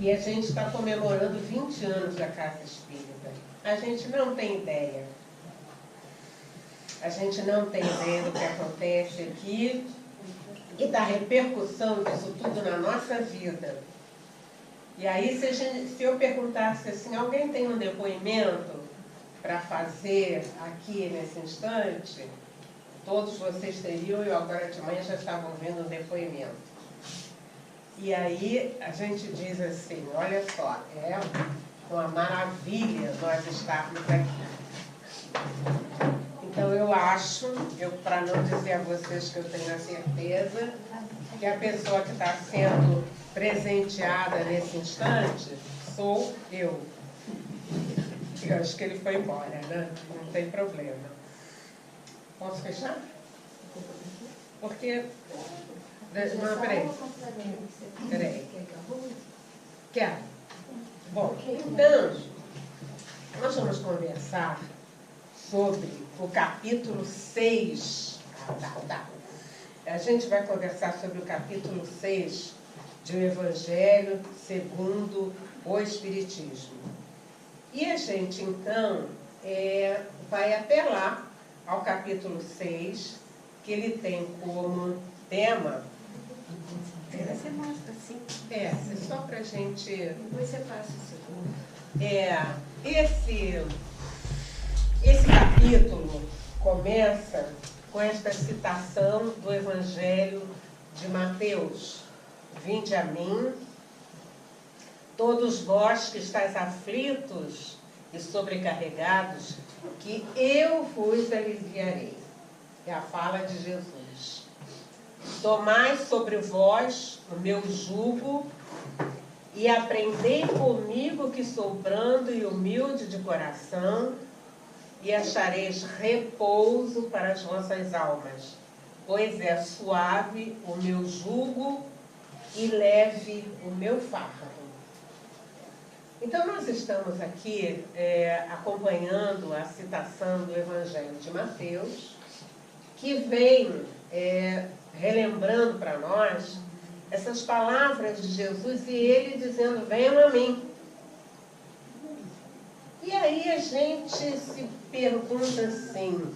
E a gente está comemorando 20 anos da Casa Espírita. A gente não tem ideia. A gente não tem ideia do que acontece aqui e da repercussão disso tudo na nossa vida. E aí, se eu perguntasse assim, alguém tem um depoimento para fazer aqui nesse instante, todos vocês teriam, e agora de manhã já estavam vendo um depoimento. E aí a gente diz assim, olha só, é uma maravilha nós estarmos aqui. Então eu acho, para não dizer a vocês que eu tenho a certeza, que a pessoa que está sendo presenteada nesse instante sou eu. Eu acho que ele foi embora, né? Não tem problema. Posso fechar? Porque... Não, peraí. Quero. Bom, então, nós vamos conversar sobre o capítulo 6. A gente vai conversar sobre o capítulo 6 de O Evangelho segundo o Espiritismo. E a gente, então, vai apelar ao capítulo 6, que ele tem como tema... Você mostra assim. É só para a gente... Depois você passa o segundo. Esse capítulo começa com esta citação do Evangelho de Mateus. Vinde a mim, todos vós que estáis aflitos e sobrecarregados, que eu vos aliviarei. É a fala de Jesus. Tomai sobre vós o meu jugo e aprendei comigo, que sou brando e humilde de coração, e achareis repouso para as vossas almas, pois é suave o meu jugo e leve o meu fardo. Então nós estamos aqui acompanhando a citação do Evangelho de Mateus, que vem relembrando para nós essas palavras de Jesus e ele dizendo, venham a mim. E aí a gente se pergunta assim,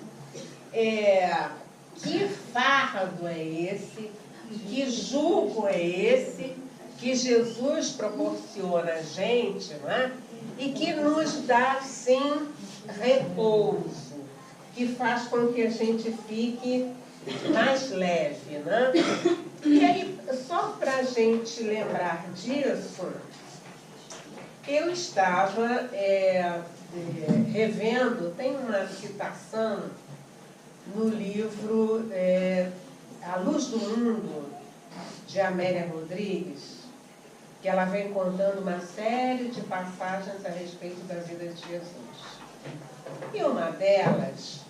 que fardo é esse, que jugo é esse que Jesus proporciona a gente, não é? E que nos dá, sim, repouso, que faz com que a gente fique mais leve, né? E aí, só para a gente lembrar disso, eu estava revendo, tem uma citação no livro A Luz do Mundo, de Amélia Rodrigues, que ela vem contando uma série de passagens a respeito da vida de Jesus. E uma delas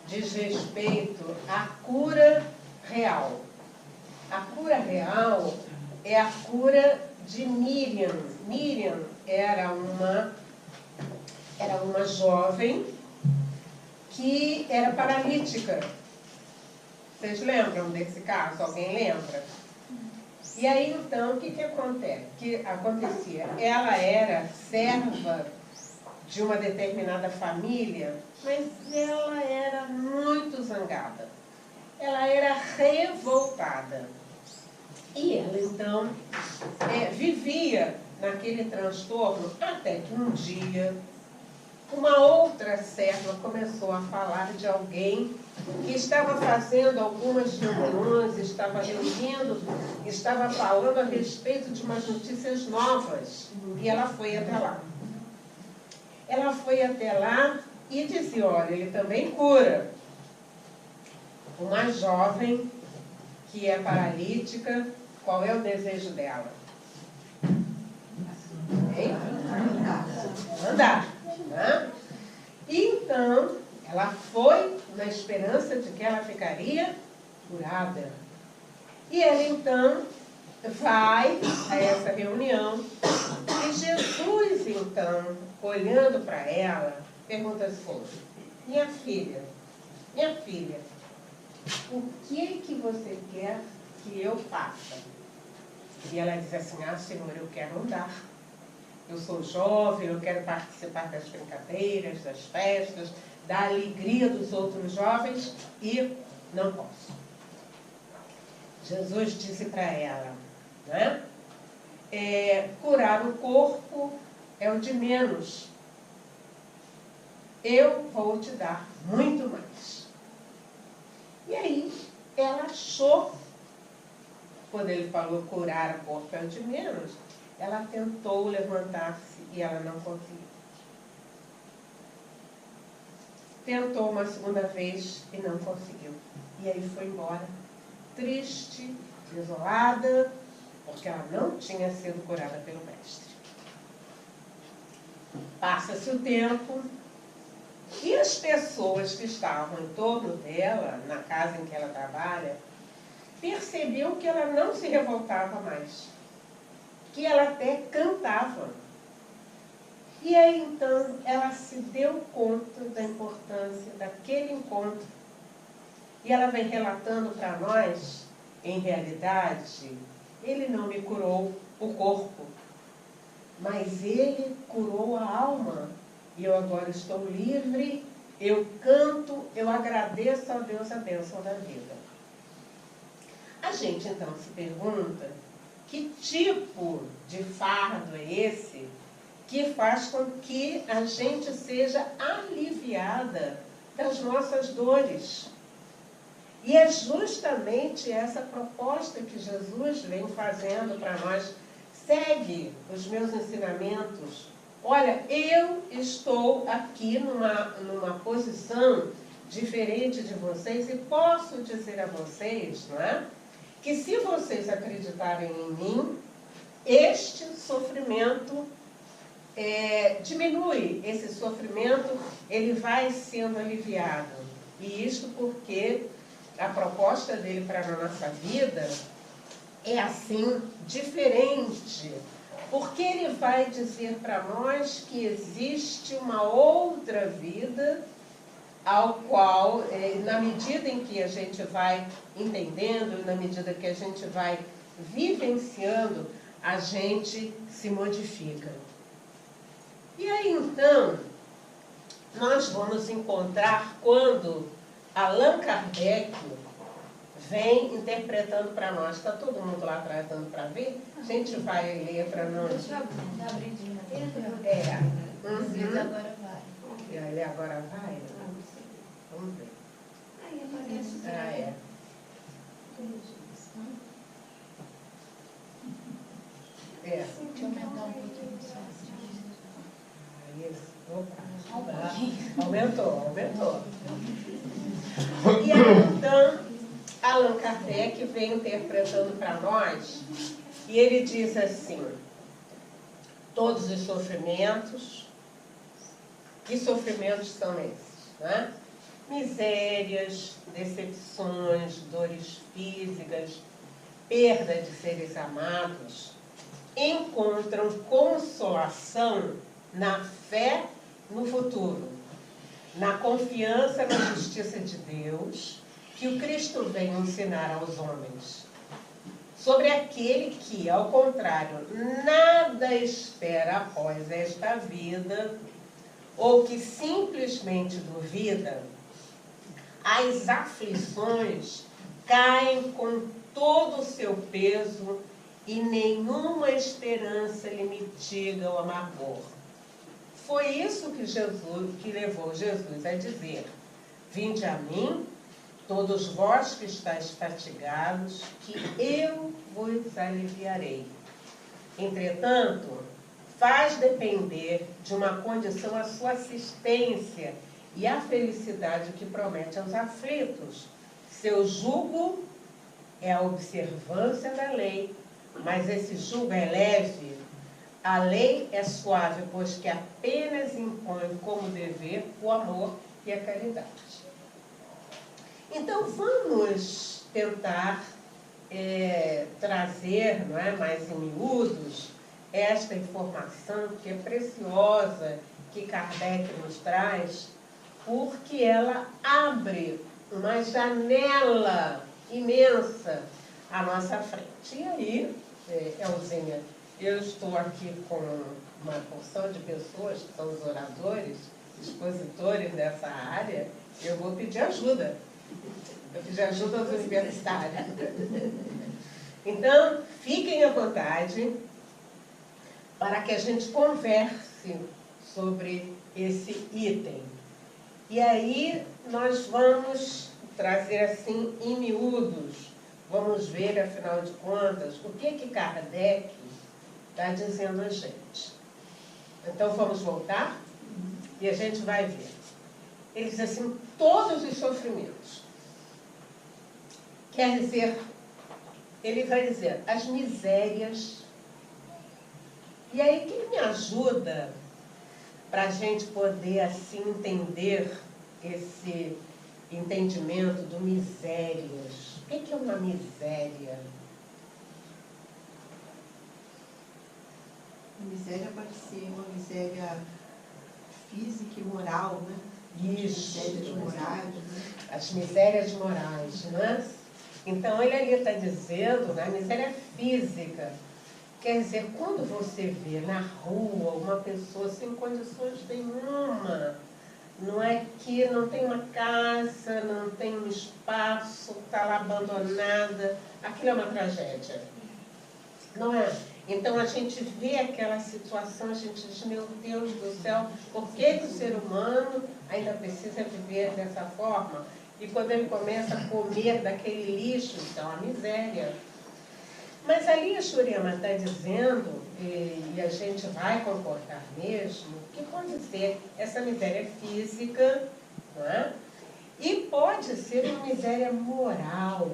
diz respeito à cura real. A cura real é a cura de Miriam. Miriam era uma jovem que era paralítica. Vocês lembram desse caso? Alguém lembra? E aí, então, o que acontecia? Ela era serva de uma determinada família, mas ela era muito zangada. Ela era revoltada. E ela, então, vivia naquele transtorno até que um dia uma outra serva começou a falar de alguém que estava fazendo algumas reuniões, estava reunindo, estava falando a respeito de umas notícias novas. E ela foi até lá. Ela foi até lá e disse, olha, ele também cura. Uma jovem que é paralítica, qual é o desejo dela? Hein? Andar. Né? Então, ela foi na esperança de que ela ficaria curada. E ela, então, vai a essa reunião. E Jesus, então, olhando para ela, pergunta assim, minha filha, o que você quer que eu faça? E ela diz assim, Senhor, eu quero andar. eu sou jovem, eu quero participar das brincadeiras, das festas, da alegria dos outros jovens e não posso. Jesus disse para ela, né? Curar o corpo é o de menos. Eu vou te dar muito mais. E aí, ela achou, quando ele falou curar o corpo é o de menos, ela tentou levantar-se e ela não conseguiu. Tentou uma segunda vez e não conseguiu. E aí foi embora, triste, desolada, porque ela não tinha sido curada pelo mestre. Passa-se o tempo e as pessoas que estavam em torno dela, na casa em que ela trabalha, percebiam que ela não se revoltava mais, que ela até cantava. E aí então ela se deu conta da importância daquele encontro. E ela vem relatando para nós, em realidade, ele não me curou o corpo, mas ele curou a alma. E eu agora estou livre, eu canto, eu agradeço a Deus a bênção da vida. A gente então se pergunta, que tipo de fardo é esse que faz com que a gente seja aliviada das nossas dores? E é justamente essa proposta que Jesus vem fazendo para nós. Segue os meus ensinamentos. Olha, eu estou aqui numa posição diferente de vocês e posso dizer a vocês, não é? Que se vocês acreditarem em mim, este sofrimento diminui. Esse sofrimento, ele vai sendo aliviado. E isto porque a proposta dele para a nossa vida é assim, diferente. Porque ele vai dizer para nós que existe uma outra vida, ao qual, na medida em que a gente vai entendendo, na medida que a gente vai vivenciando, a gente se modifica. E aí, então, nós vamos encontrar quando Allan Kardec vem interpretando para nós. Está todo mundo lá atrás dando para ver? A gente vai ler para nós. Deixa eu dar a abridinha dentro. Uhum. Agora vai. Ele agora vai? Vamos ver. Aí aparece. É. Deixa eu aumentar um pouquinho só. Isso. Opa. Aumentou. E aí, então, Allan Kardec vem interpretando para nós, e ele diz assim, todos os sofrimentos, que sofrimentos são esses? Né? Misérias, decepções, dores físicas, perda de seres amados, encontram consolação na fé no futuro, na confiança na justiça de Deus, que o Cristo vem ensinar aos homens, sobre aquele que, ao contrário, nada espera após esta vida, ou que simplesmente duvida, as aflições caem com todo o seu peso e nenhuma esperança lhe mitiga o amargor. Foi isso que levou Jesus a dizer, vinde a mim, todos vós que estáis fatigados, que eu vos aliviarei. Entretanto, faz depender de uma condição a sua assistência e a felicidade que promete aos aflitos. Seu jugo é a observância da lei, mas esse jugo é leve. A lei é suave, pois que apenas impõe como dever o amor e a caridade. Então, vamos tentar trazer, não é, mais em miúdos, esta informação que é preciosa, que Kardec nos traz, porque ela abre uma janela imensa à nossa frente. E aí, Elzinha, eu estou aqui com uma porção de pessoas que são os oradores, expositores dessa área, eu vou pedir ajuda. Eu pedi ajuda aos universitários. Então, fiquem à vontade para que a gente converse sobre esse item. E aí, nós vamos trazer assim em miúdos, vamos ver, afinal de contas, o que Kardec está dizendo a gente. Então, vamos voltar e a gente vai ver. Ele diz assim, todos os sofrimentos. Quer dizer, ele vai dizer, as misérias. E aí, quem me ajuda para a gente poder, assim, entender esse entendimento do misérias? O que é uma miséria? A miséria pode ser uma miséria física e moral, né? Isso. Misérias morais, né? As misérias morais, né? Então, ele ali está dizendo, a miséria física. Quer dizer, quando você vê na rua uma pessoa sem condições nenhuma, não é que não tem uma casa, não tem um espaço, está lá abandonada, aquilo é uma tragédia. Não é? Então a gente vê aquela situação, a gente diz, meu Deus do céu, por que o ser humano ainda precisa viver dessa forma? E quando ele começa a comer daquele lixo, então a miséria. Mas ali a Shurema está dizendo, e a gente vai concordar mesmo, que pode ser essa miséria física, não é? E pode ser uma miséria moral.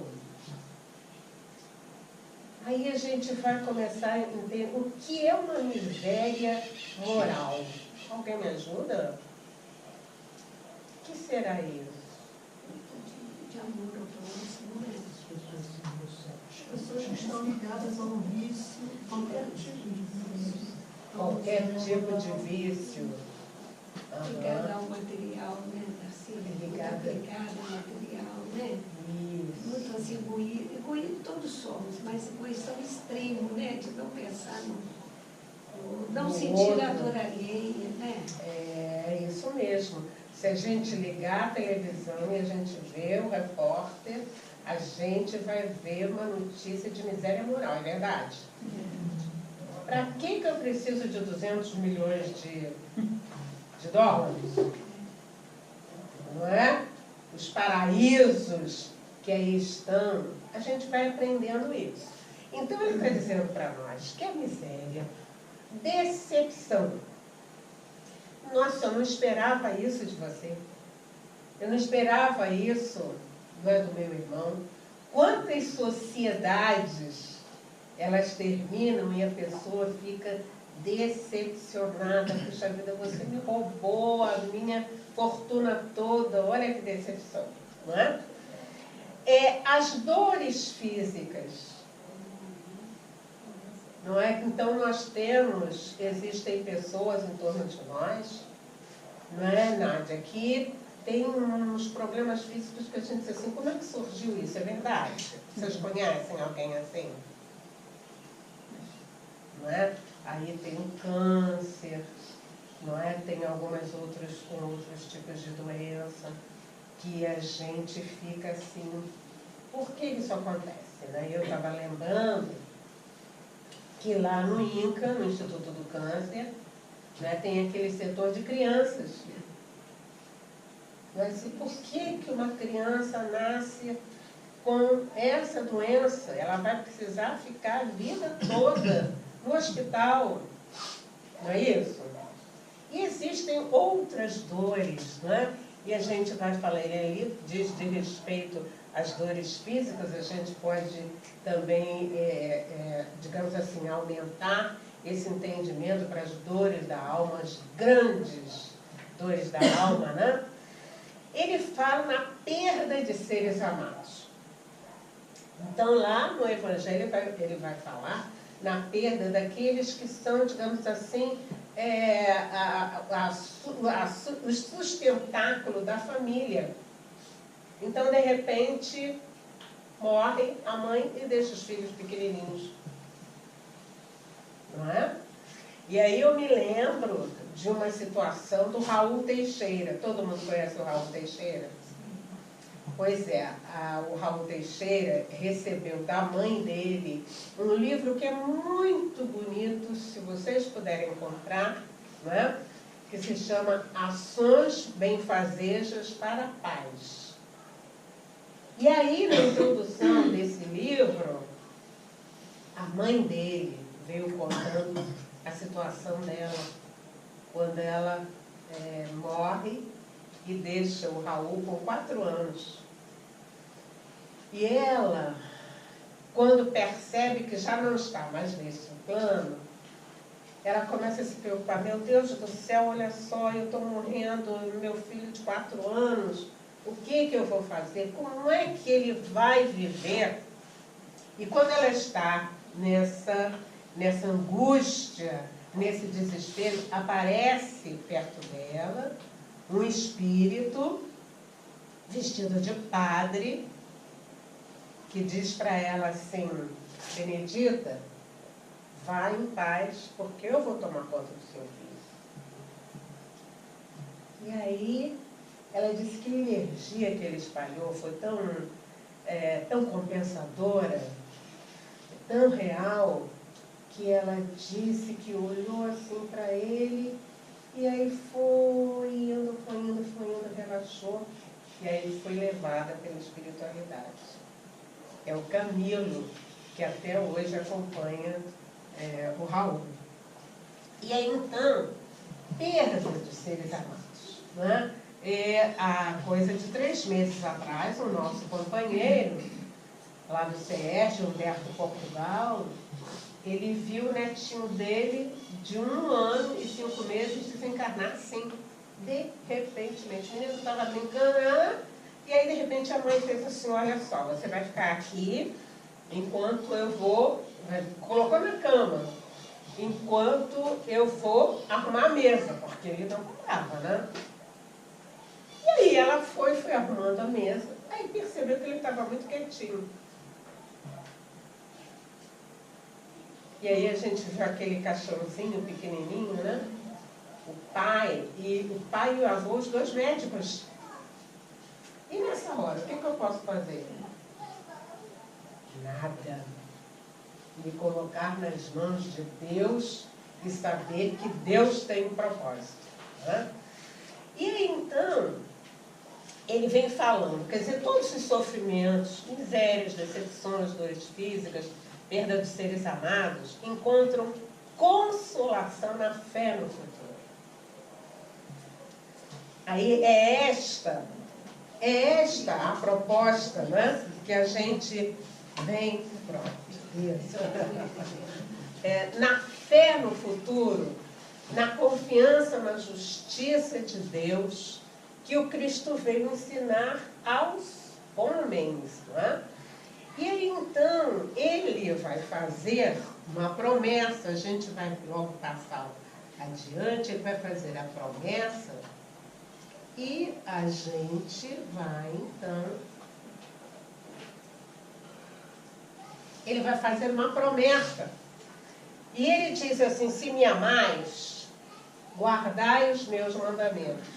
Aí a gente vai começar a entender o que é uma miséria moral. Alguém me ajuda? O que será isso? De amor ao próximo, né? As pessoas que estão ligadas a um vício, qualquer tipo de vício. Qualquer tipo de vício. Ligada ao material, né? Assim, ligada ao material, né? Isso. Muito assim, egoísmo todos somos, mas egoísmo extremo, né? De não pensar não sentir a dor alheia, né? É isso mesmo. Se a gente ligar a televisão e a gente vê o repórter, a gente vai ver uma notícia de miséria moral, é verdade? Para que eu preciso de 200 milhões de dólares? Não é? Os paraísos que aí estão, a gente vai aprendendo isso. Então ele está dizendo para nós que a miséria, decepção. Nossa, eu não esperava isso de você. Eu não esperava isso do meu irmão. Quantas sociedades elas terminam e a pessoa fica decepcionada. Puxa vida, você me roubou a minha fortuna toda. Olha que decepção, não é? As dores físicas. Não é? Então nós existem pessoas em torno de nós, não é, Nádia, que tem uns problemas físicos que a gente diz assim, como é que surgiu isso? É verdade? Vocês conhecem alguém assim? Não é? Aí tem o câncer, não é? Tem algumas outros tipos de doença que a gente fica assim, por que isso acontece? Né? Eu estava lembrando que lá no INCA, no Instituto do Câncer, né, tem aquele setor de crianças. Mas e por que uma criança nasce com essa doença? Ela vai precisar ficar a vida toda no hospital. Não é isso? E existem outras dores, né? E a gente vai falar, ele ali diz de respeito às dores físicas, a gente pode também, digamos assim, aumentar esse entendimento para as dores da alma, as grandes dores da alma, né? Ele fala na perda de seres amados. Então, lá no Evangelho, ele vai falar na perda daqueles que são, digamos assim, o sustentáculo da família. Então, de repente, morre a mãe e deixa os filhos pequenininhos. Não E aí eu me lembro de uma situação do Raul Teixeira. Todo mundo conhece o Raul Teixeira? Pois é, o Raul Teixeira recebeu da mãe dele um livro que é muito bonito, se vocês puderem encontrar, não é? Que se chama Ações Benfazejas para a Paz. E aí, na introdução desse livro, a mãe dele veio contando a situação dela, quando ela morre e deixa o Raul com 4 anos. E ela, quando percebe que já não está mais nesse plano, ela começa a se preocupar. Meu Deus do céu, olha só, eu estou morrendo, meu filho de 4 anos, o que eu vou fazer? Como é que ele vai viver? E quando ela está nessa angústia, nesse desespero, aparece perto dela um espírito vestido de padre, que diz para ela assim: Benedita, vá em paz, porque eu vou tomar conta do seu filho. E aí, ela disse que a energia que ele espalhou foi tão compensadora, tão real, que ela disse que olhou assim para ele, e aí foi indo, relaxou, e aí foi levada pela espiritualidade. É o Camilo, que até hoje acompanha o Raul. E aí, então, perda de seres amados, né? Há coisa de 3 meses atrás, o nosso companheiro, lá do CES, Humberto Portugal, ele viu o netinho dele, de 1 ano e 5 meses, desencarnar assim, de repentemente. O menino estava brincando, e aí, de repente, a mãe fez assim: olha só, você vai ficar aqui enquanto eu vou... Colocou na cama, enquanto eu vou arrumar a mesa, porque ele não parava, né? E aí ela foi arrumando a mesa, aí percebeu que ele estava muito quietinho. E aí a gente viu aquele caixãozinho pequenininho, né? O pai e o avô, os 2 médicos. E nessa hora, o que eu posso fazer? Nada. Me colocar nas mãos de Deus e saber que Deus tem um propósito, né? E aí, então, ele vem falando, quer dizer, todos os sofrimentos, misérias, decepções, dores físicas, perda dos seres amados, encontram consolação na fé no futuro. Aí é esta a proposta, né, que a gente vem... Pronto. Isso. Na fé no futuro, na confiança na justiça de Deus, que o Cristo veio ensinar aos homens, não é? E aí, então, ele vai fazer uma promessa, a gente vai logo passar adiante, ele vai fazer a promessa e a gente vai, então... Ele vai fazer uma promessa. E ele diz assim: se me amais, guardai os meus mandamentos.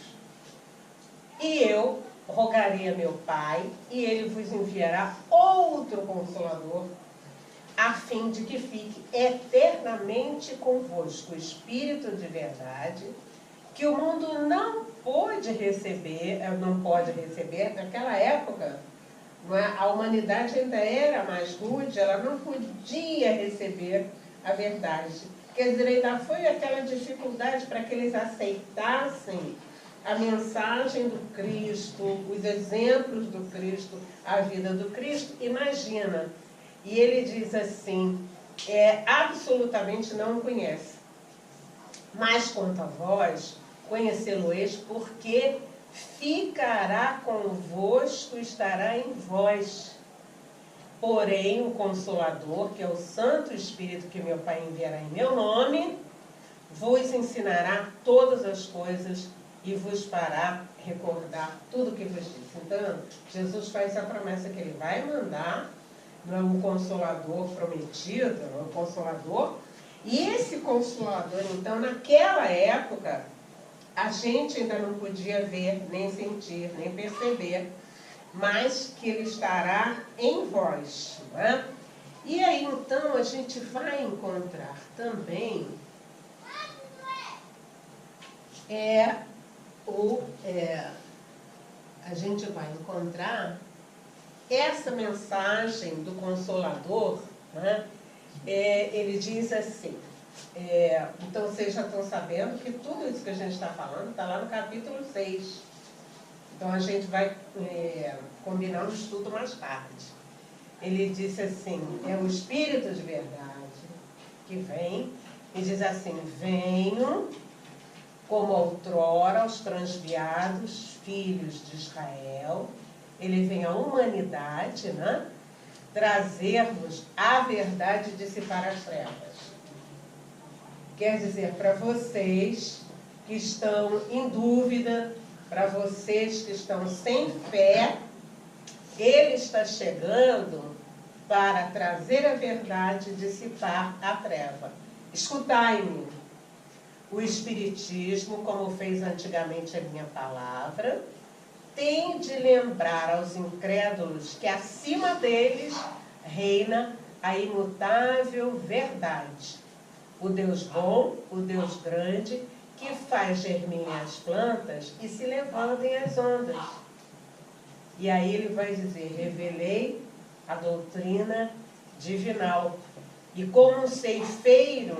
E eu rogarei a meu Pai, e ele vos enviará outro Consolador, a fim de que fique eternamente convosco o Espírito de verdade, que o mundo não pode receber, naquela época. A humanidade ainda era mais rude, ela não podia receber a verdade. Quer dizer, ainda foi aquela dificuldade para que eles aceitassem a mensagem do Cristo, os exemplos do Cristo, a vida do Cristo. Imagina. E ele diz assim: absolutamente não o conhece. Mas quanto a vós, conhecê-lo-eis, porque ficará convosco, estará em vós. Porém, o Consolador, que é o Santo Espírito que meu Pai enviará em meu nome, vos ensinará todas as coisas e vos fará recordar tudo o que vos disse. Então, Jesus faz a promessa que ele vai mandar, não é um Consolador prometido, não é um Consolador, E esse Consolador, então, naquela época, a gente ainda não podia ver, nem sentir, nem perceber, mas que ele estará em vós. Não é? E aí, então, a gente vai encontrar também a gente vai encontrar essa mensagem do Consolador, né? Ele diz assim, então vocês já estão sabendo que tudo isso que a gente está falando está lá no capítulo 6. Então a gente vai combinar o estudo mais tarde. Ele disse assim, é o Espírito de verdade que vem e diz assim, venho como outrora aos transviados filhos de Israel. Ele vem à humanidade, né? Trazer-vos a verdade e dissipar as trevas. Quer dizer, para vocês que estão em dúvida, para vocês que estão sem fé, ele está chegando para trazer a verdade e dissipar a treva. Escutai-me. O Espiritismo, como fez antigamente a minha palavra, tem de lembrar aos incrédulos que acima deles reina a imutável verdade. O Deus bom, o Deus grande, que faz germinem as plantas e se levantem as ondas. E aí ele vai dizer, revelei a doutrina divinal. E como um ceifeiro,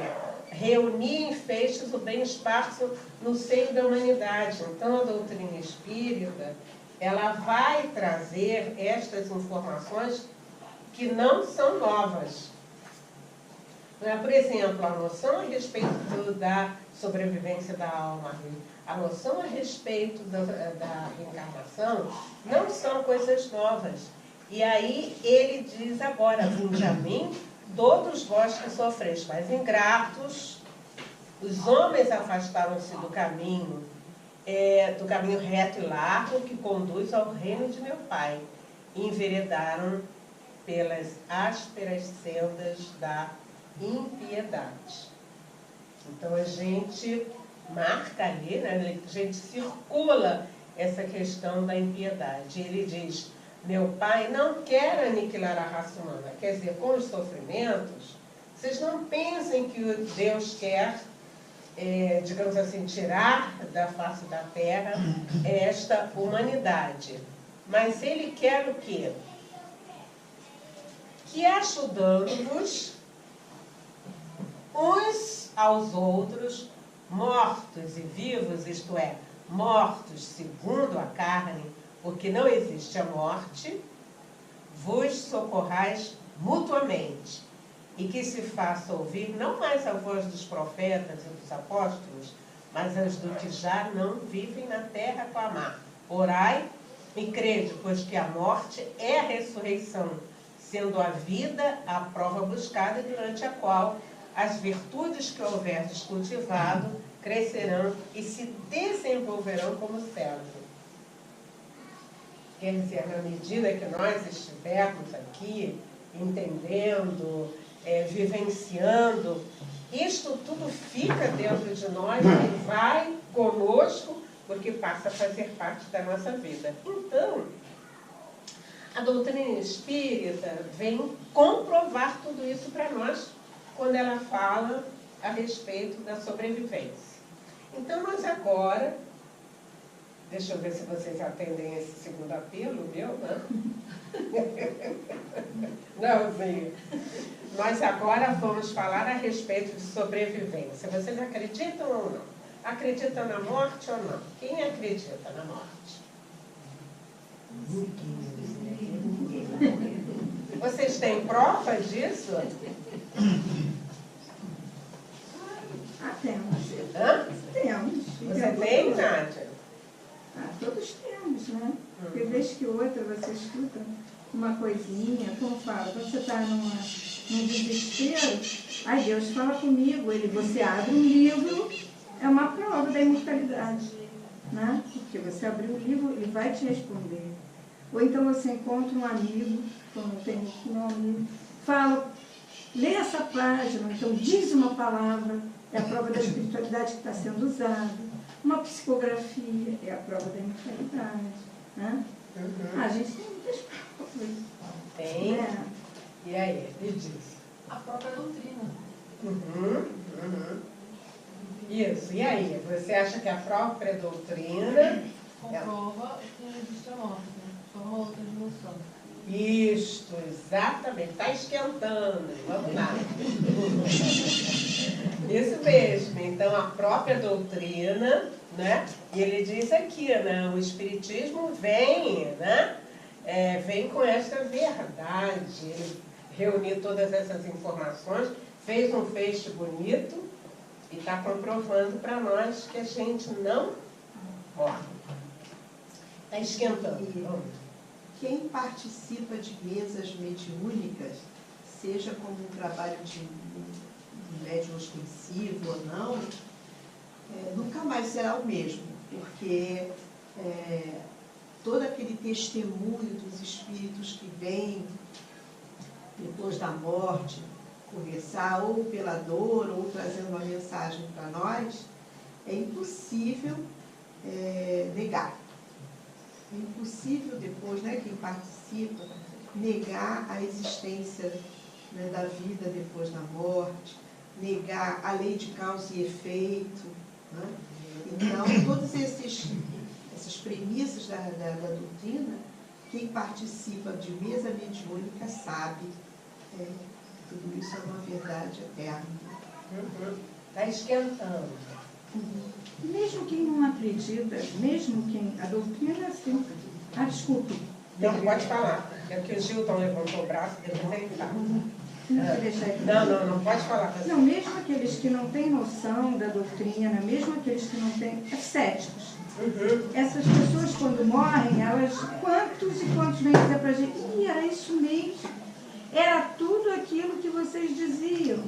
reuni em feixes o bem esparso no seio da humanidade. Então, a doutrina espírita, ela vai trazer estas informações que não são novas. Por exemplo, a noção a respeito da sobrevivência da alma, a noção a respeito da reencarnação, não são coisas novas. E aí ele diz agora, vinde a mim, todos vós que sofreis, mas ingratos, os homens afastaram-se do caminho reto e largo que conduz ao reino de meu Pai, e enveredaram pelas ásperas sendas da impiedade. Então a gente marca ali, né, a gente circula essa questão da impiedade. Ele diz, meu Pai não quer aniquilar a raça humana. Quer dizer, com os sofrimentos, vocês não pensem que Deus quer, digamos assim, tirar da face da terra esta humanidade. Mas Ele quer o quê? Que ajudando-vos uns aos outros, mortos e vivos, isto é, mortos segundo a carne, porque não existe a morte, vos socorrais mutuamente, e que se faça ouvir não mais a voz dos profetas e dos apóstolos, mas as do que já não vivem na terra com a má. Orai e crede, pois que a morte é a ressurreição, sendo a vida a prova buscada, durante a qual as virtudes que houverdes cultivado crescerão e se desenvolverão como cérebro. Quer dizer, na medida que nós estivermos aqui entendendo, vivenciando, isto tudo fica dentro de nós e vai conosco, porque passa a fazer parte da nossa vida. Então, a doutrina espírita vem comprovar tudo isso para nós, quando ela fala a respeito da sobrevivência. Então, nós agora, deixa eu ver se vocês atendem esse segundo apelo, meu, né? Não, filho. Nós agora vamos falar a respeito de sobrevivência. Vocês acreditam ou não? Acreditam na morte ou não? Quem acredita na morte? Vocês têm prova disso? Temos. Hã? Temos. Você tem, Nádia? Todos temos, né? Porque vez que outra você escuta uma coisinha, como fala, quando você está num desespero, aí Deus fala comigo, você abre um livro, é uma prova da imortalidade, né? Porque você abriu o livro, ele vai te responder. Ou então você encontra um amigo, como tem aqui um amigo, fala lê essa página, então diz uma palavra, é a prova da espiritualidade que está sendo usada. Uma psicografia é a prova da imortalidade. Né? A gente tem muitas provas. Tem? Né? E aí? Me diz. A própria doutrina. Isso. E aí? Você acha que a própria doutrina Comprova que não existe a morte, né? Só uma outra dimensão. Isto, exatamente. Está esquentando. Vamos lá. Isso mesmo. Então, a própria doutrina, né? E ele diz aqui, né? O Espiritismo vem, né? Vem com esta verdade. Ele reuniu todas essas informações, fez um feixe bonito e está comprovando para nós que a gente não morre. Está esquentando. Vamos. Quem participa de mesas mediúnicas, seja como um trabalho de médium ostensivo ou não, nunca mais será o mesmo, porque todo aquele testemunho dos espíritos que vêm depois da morte conversar, ou pela dor, ou trazendo uma mensagem para nós, é impossível negar. É impossível depois, né, quem participa, negar a existência, né, da vida depois da morte, negar a lei de causa e efeito. Né? Então, todas essas premissas da doutrina, quem participa de mesa mediúnica sabe que tudo isso é uma verdade eterna. Está esquentando. Mesmo quem não acredita, mesmo quem... A doutrina é assim. Ah, desculpe. Não, pode falar. É que o Gilton levantou o braço, depois ele fala. Não, pode falar. Não, mesmo aqueles que não têm noção da doutrina, mesmo aqueles que não têm... céticos. Essas pessoas, quando morrem, elas... Quantos e quantos vêm dizer pra gente? Ih, era isso mesmo. Era tudo aquilo que vocês diziam.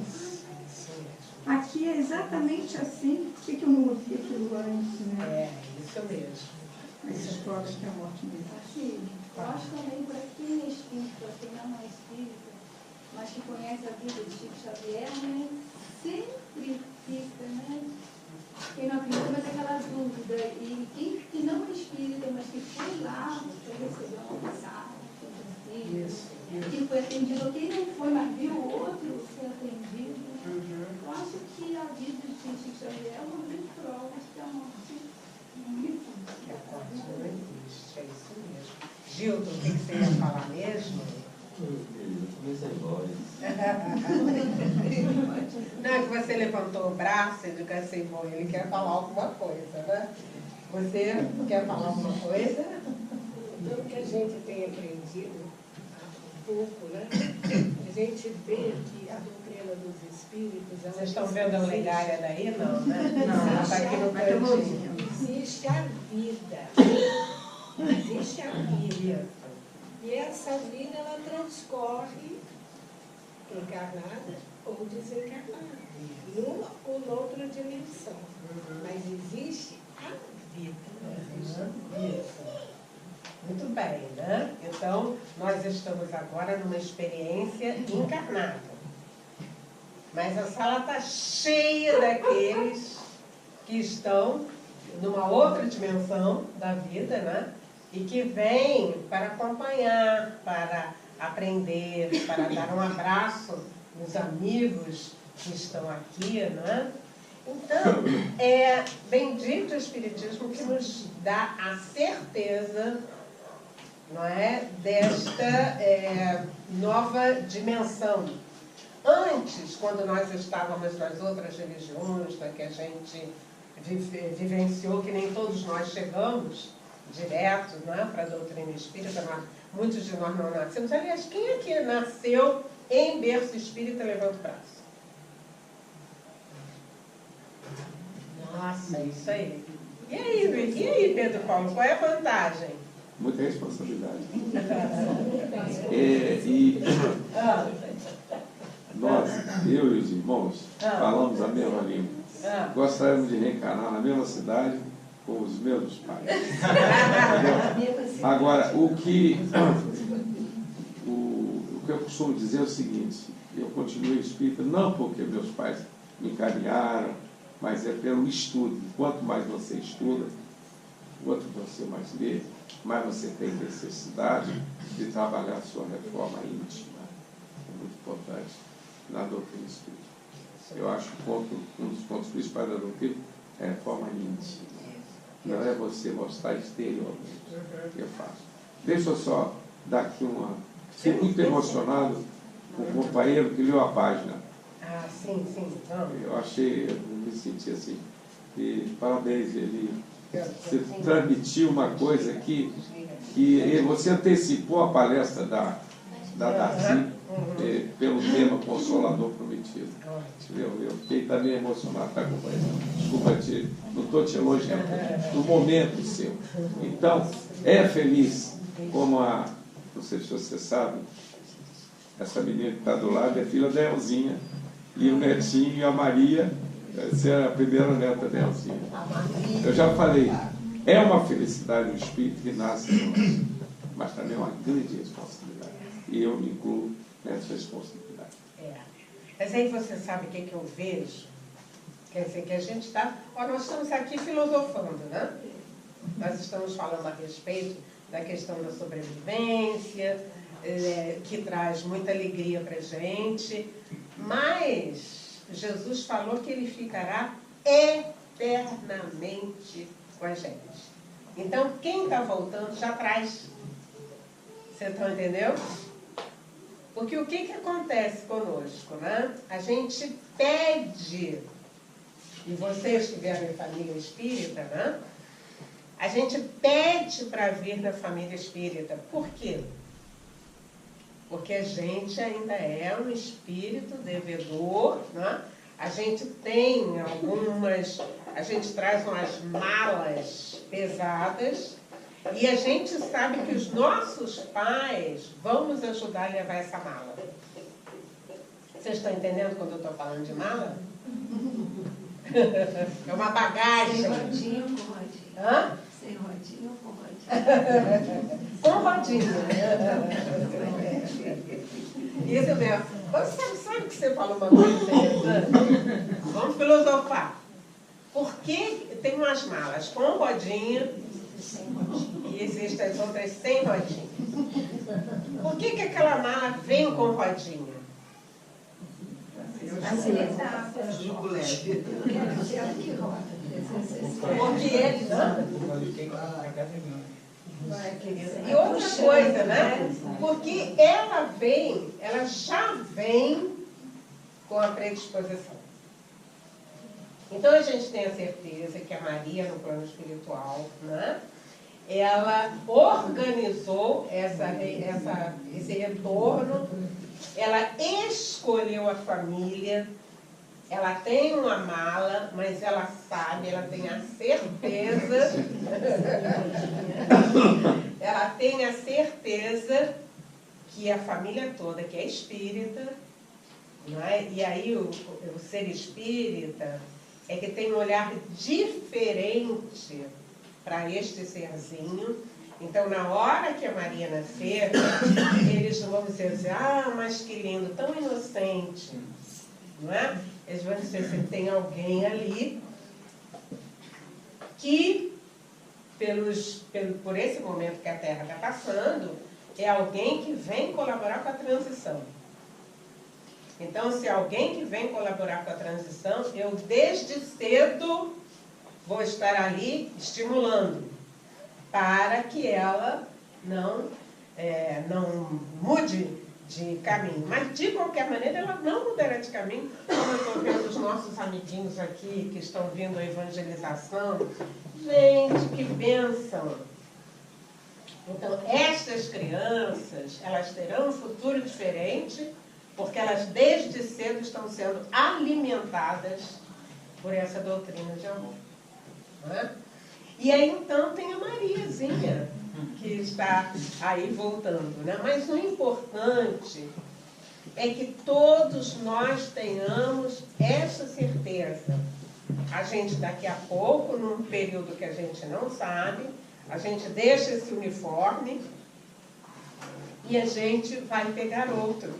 Aqui é exatamente assim. Por que eu não ouvi aquilo antes, né? Isso mesmo. Essas provas que a morte me dá. Sim, eu acho também para quem é espírita, quem não é espírita, mas que conhece a vida de Chico Xavier, né, sempre fica, né? Quem não acredita, mas aquela dúvida. E quem não é espírita, mas que foi lá para receber uma mensagem, que foi atendido, quem não foi, mas viu o outro ser atendido. Eu acho que a vida de Chico Xavier é uma grande prova de que a morte não existe. A morte não existe, é isso mesmo. Gilton, o que você ia falar mesmo? Não, é que você levantou o braço e disse assim, bom, ele quer falar alguma coisa, né? Você quer falar alguma coisa? Pelo que a gente tem aprendido há pouco, né? A gente vê que a doutrina dos espíritos... Vocês estão vendo a legária daí? Não, né? Não, ela está aqui no cantinho. Existe a vida. Existe a vida. E essa vida, ela transcorre encarnada ou desencarnada, numa ou noutra dimensão. Mas existe a vida. Isso. Muito bem, né? Então, nós estamos agora numa experiência encarnada. Mas a sala está cheia daqueles que estão numa outra dimensão da vida, né? E que vêm para acompanhar, para aprender, para dar um abraço nos amigos que estão aqui, né? Então, é bendito o Espiritismo que nos dá a certeza, não é, desta nova dimensão. Antes, quando nós estávamos nas outras religiões, que a gente vivenciou, que nem todos nós chegamos direto, né, para a doutrina espírita, muitos de nós não nascemos. Aliás, quem aqui nasceu em berço espírita, levanta o braço. Nossa, isso aí. E aí, Pedro Paulo, qual é a vantagem? Muita responsabilidade. Nós, eu e os irmãos, falamos a mesma língua. Gostaríamos de reencarnar na mesma cidade com os mesmos pais. Agora, o que que eu costumo dizer é o seguinte: eu continuei espírita não porque meus pais me encaminharam, mas é pelo estudo. Quanto mais você estuda, quanto você mais lê, mais você tem necessidade de trabalhar a sua reforma íntima. É muito importante na doutrina espírita. Eu acho que um dos pontos principais da doutrina é a reforma íntima. Não é você mostrar exteriormente o que eu faço. Deixa eu só dar aqui uma... Fiquei muito emocionado com o companheiro que leu a página. Ah, sim, vamos. Eu achei, eu me senti assim. E parabéns, você transmitiu uma coisa aqui, que você antecipou a palestra da Darcy, pelo tema Consolador Prometido. Eu fiquei também emocionado, tá, companheiro? Desculpa, não estou te elogiando, no momento seu. Então, é feliz, como não sei se você sabe, essa menina que está do lado é filha da Elzinha, e o netinho e a Maria, essa é a primeira neta da Elzinha. Eu já falei, é uma felicidade o espírito que nasce em nós, mas também é uma grande responsabilidade. E eu me incluo nessa responsabilidade. Mas aí você sabe o que eu vejo? Quer dizer, que a gente está... Nós estamos aqui filosofando, né? Nós estamos falando a respeito da questão da sobrevivência, que traz muita alegria para a gente, mas Jesus falou que ele ficará eternamente com a gente. Então, quem está voltando já traz. Você está entendendo? Porque o que acontece conosco, né? A gente pede, e vocês que vieram em família espírita, né? A gente pede para vir na família espírita. Por quê? Porque a gente ainda é um espírito devedor, né? A gente tem a gente traz umas malas pesadas, e a gente sabe que os nossos pais vão nos ajudar a levar essa mala. Vocês estão entendendo quando eu estou falando de mala? É uma bagagem. Sem rodinha ou com rodinha? Hã? Sem rodinha ou com rodinha? Com rodinha. Isso mesmo. Você sabe que você falou uma coisa interessante? Vamos filosofar. Por que tem umas malas com rodinha e existem as outras sem rodinha? Por que aquela mala vem com rodinha? Facilitar. Jogo leve. Porque ele... E outra coisa, né? Porque ela já vem com a predisposição. Então a gente tem a certeza que a Maria, no plano espiritual, né? Ela organizou esse retorno, ela escolheu a família, ela tem uma mala, mas ela sabe, ela tem a certeza, que a família toda, que é espírita, né? E aí o ser espírita é que tem um olhar diferente para este serzinho. Então, na hora que a Maria nascer, eles vão dizer assim, mas que lindo, tão inocente, não é? Eles vão dizer assim, tem alguém ali que, por esse momento que a Terra está passando, é alguém que vem colaborar com a transição. Então, se alguém que vem colaborar com a transição, eu desde cedo vou estar ali estimulando para que ela não mude de caminho. Mas, de qualquer maneira, ela não mudará de caminho. Como eu estou vendo os nossos amiguinhos aqui que estão vindo à evangelização. Gente, que bênção! Então, estas crianças, elas terão um futuro diferente, porque elas desde cedo estão sendo alimentadas por essa doutrina de amor. Não é? E aí, então, tem a Mariazinha, que está aí voltando, né? Mas o importante é que todos nós tenhamos essa certeza. A gente, daqui a pouco, num período que a gente não sabe, a gente deixa esse uniforme e a gente vai pegar outro.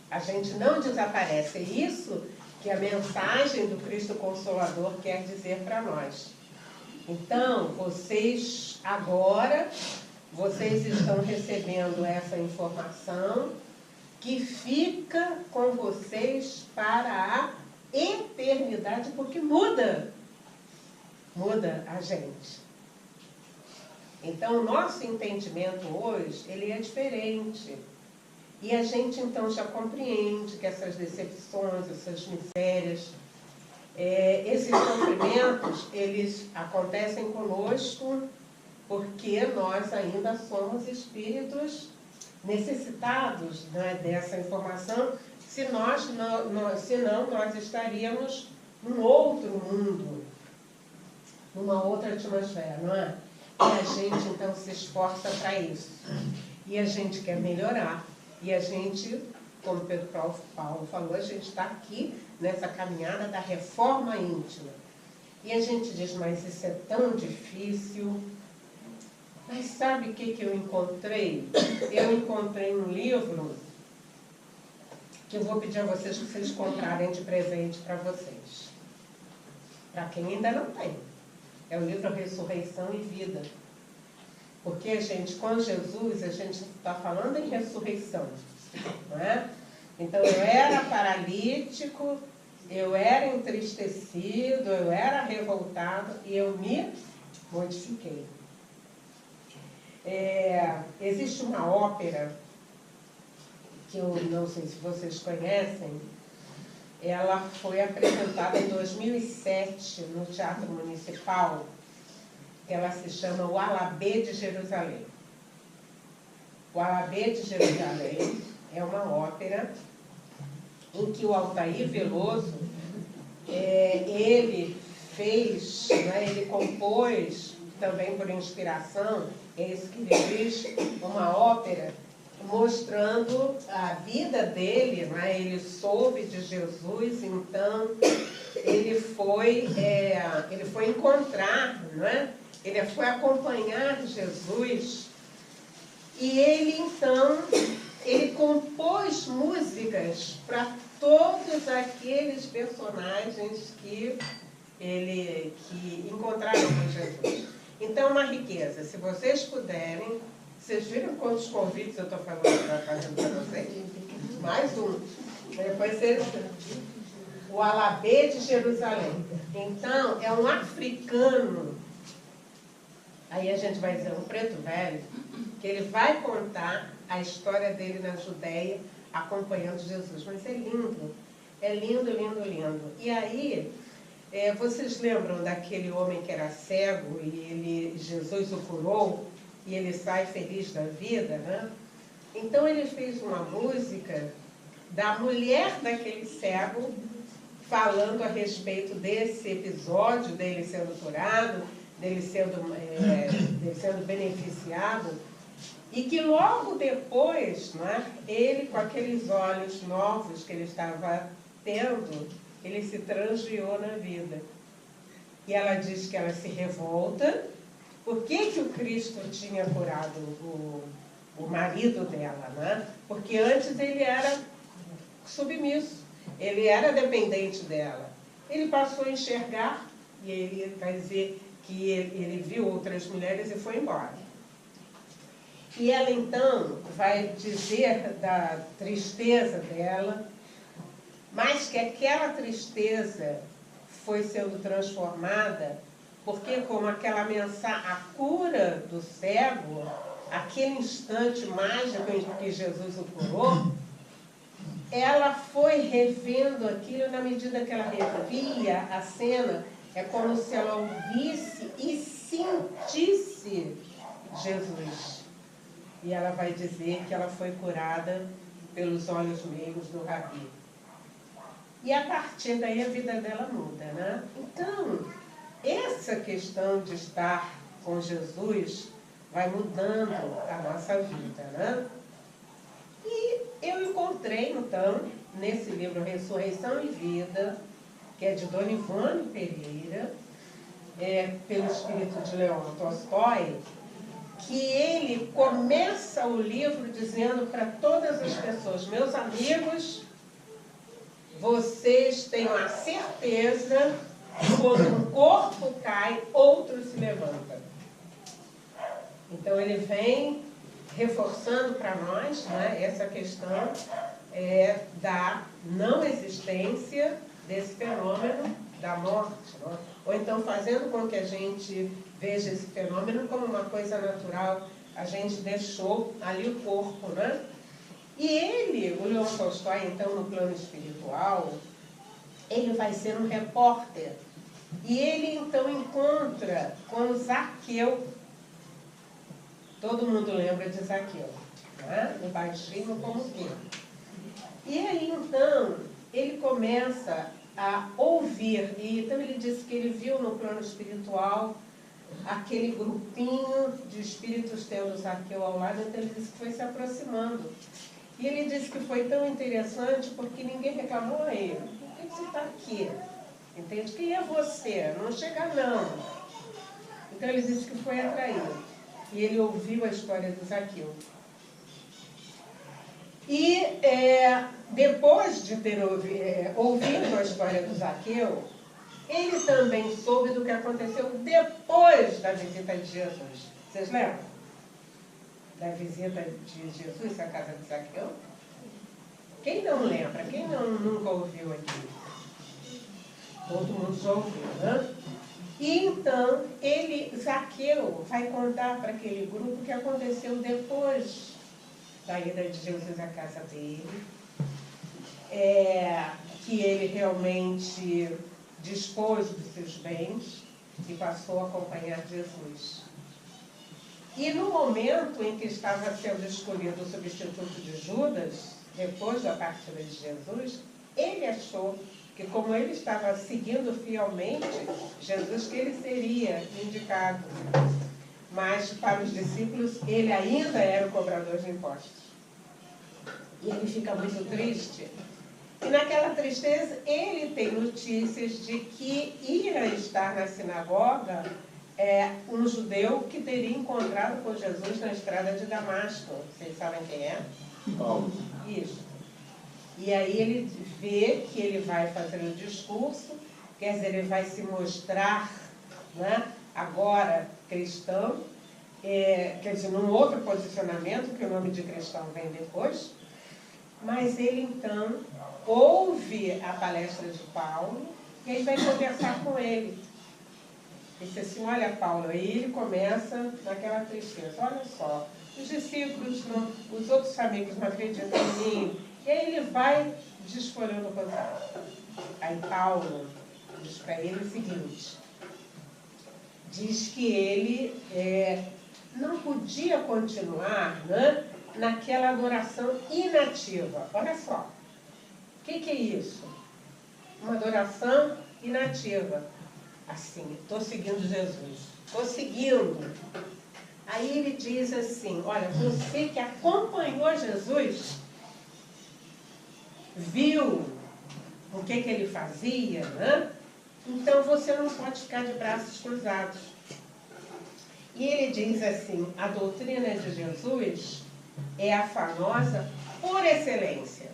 A gente não desaparece. É isso que a mensagem do Cristo Consolador quer dizer para nós. Então, vocês agora, vocês estão recebendo essa informação que fica com vocês para a eternidade, porque muda a gente. Então, o nosso entendimento hoje, ele é diferente. E a gente, então, já compreende que essas decepções, essas misérias, esses sofrimentos, eles acontecem conosco porque nós ainda somos espíritos necessitados, né, dessa informação, senão nós estaríamos num outro mundo, numa outra atmosfera, não é? E a gente, então, se esforça para isso. E a gente quer melhorar. E a gente, como Pedro Paulo falou, a gente está aqui nessa caminhada da reforma íntima. E a gente diz, mas isso é tão difícil. Mas sabe o que eu encontrei? Eu encontrei um livro que eu vou pedir a vocês que vocês comprarem de presente para vocês. Para quem ainda não tem. É o livro Ressurreição e Vida. Porque, gente, com Jesus, a gente está falando em ressurreição. Não é? Então, eu era paralítico, eu era entristecido, eu era revoltado e eu me modifiquei. Existe uma ópera que eu não sei se vocês conhecem. Ela foi apresentada em 2007 no Teatro Municipal. Ela se chama O Alabê de Jerusalém. O Alabê de Jerusalém é uma ópera em que o Altair Veloso, ele fez, né, ele compôs, também por inspiração, é isso que ele diz, uma ópera mostrando a vida dele, né? Ele soube de Jesus, então ele foi encontrar, né? Ele foi acompanhar Jesus e ele então compôs músicas para todos aqueles personagens que encontraram com Jesus. Então, uma riqueza. Se vocês puderem, vocês viram quantos convites eu estou fazendo para vocês? Mais um. Depois vocês... O Alabê de Jerusalém. Então, é um africano. Aí a gente vai dizer um preto velho, que ele vai contar a história dele na Judéia, acompanhando Jesus. Mas é lindo. É lindo, lindo, lindo. E aí... vocês lembram daquele homem que era cego e Jesus o curou e ele sai feliz da vida, né? Então ele fez uma música da mulher daquele cego falando a respeito desse episódio dele sendo curado, dele sendo beneficiado, e que logo depois, né, ele com aqueles olhos novos que ele estava tendo, ele se transviou na vida. E ela diz que ela se revolta. Por que o Cristo tinha curado o marido dela, né? Porque antes ele era submisso, ele era dependente dela. Ele passou a enxergar, e ele vai dizer que ele viu outras mulheres e foi embora. E ela então vai dizer da tristeza dela, mas que aquela tristeza foi sendo transformada, porque como aquela mensagem, a cura do cego, aquele instante mágico em que Jesus o curou, ela foi revendo aquilo na medida que ela revia a cena, é como se ela ouvisse e sentisse Jesus. E ela vai dizer que ela foi curada pelos olhos meigos do Rabi. E a partir daí a vida dela muda, né? Então, essa questão de estar com Jesus vai mudando a nossa vida, né? E eu encontrei, então, nesse livro Ressurreição e Vida, que é de Dona Ivone Pereira, pelo espírito de Leon Tolstói, que ele começa o livro dizendo para todas as pessoas: meus amigos, vocês tenham a certeza que quando um corpo cai, outro se levanta. Então ele vem reforçando para nós, né, essa questão da não existência desse fenômeno da morte, né? Ou então fazendo com que a gente veja esse fenômeno como uma coisa natural. A gente deixou ali o corpo, né? E ele, o Leon Tolstói, então, no plano espiritual, ele vai ser um repórter. E ele, então, encontra com Zaqueu. Todo mundo lembra de Zaqueu, né? O baixinho como que. E aí, então, ele começa a ouvir. E, então, ele disse que ele viu no plano espiritual aquele grupinho de espíritos tendo Zaqueu ao lado. Então, ele disse que foi se aproximando. E ele disse que foi tão interessante porque ninguém reclamou a ele. Por que você está aqui? Entende? Quem é você? Não chega, não. Então, ele disse que foi atraído. E ele ouviu a história do Zaqueu. E depois de ter ouvido a história do Zaqueu, ele também soube do que aconteceu depois da visita de Jesus. Vocês lembram? Da visita de Jesus à casa de Zaqueu? Quem não lembra? Quem nunca ouviu aqui? Todo mundo já ouviu, né? E então, Zaqueu, vai contar para aquele grupo o que aconteceu depois da ida de Jesus à casa dele, que ele realmente dispôs dos seus bens e passou a acompanhar Jesus. E no momento em que estava sendo escolhido o substituto de Judas, depois da partida de Jesus, ele achou que, como ele estava seguindo fielmente Jesus, que ele seria indicado. Mas, para os discípulos, ele ainda era o cobrador de impostos. E ele fica muito triste. E naquela tristeza, ele tem notícias de que ia estar na sinagoga um judeu que teria encontrado com Jesus na estrada de Damasco. Vocês sabem quem é? Paulo. Isso. E aí ele vê que ele vai fazer um discurso, quer dizer, ele vai se mostrar, né, agora cristão, quer dizer, num outro posicionamento, que o nome de cristão vem depois, mas ele então ouve a palestra de Paulo e aí vai conversar com ele. E disse assim: olha, Paulo, aí ele começa naquela tristeza: olha só, os discípulos, os outros amigos não acreditam em mim. E aí ele vai desfolhando o rosário. Aí Paulo diz para ele o seguinte: diz que ele não podia continuar, né, naquela adoração inativa. Olha só, o que é isso? Uma adoração inativa. Assim, estou seguindo Jesus, estou seguindo. Aí ele diz assim: olha, você que acompanhou Jesus, viu o que ele fazia, né? Então você não pode ficar de braços cruzados. E ele diz assim: a doutrina de Jesus é a famosa por excelência.